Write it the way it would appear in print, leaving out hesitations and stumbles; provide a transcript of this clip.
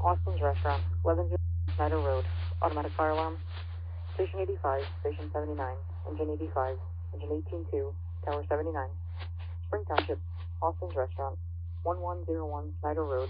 Austin's Restaurant, Whelen, Snyder Road, automatic fire alarm. Station 85, Station 79, Engine 85, Engine 18-2, Tower 79. Spring Township, Austin's Restaurant, 1101 Snyder Road,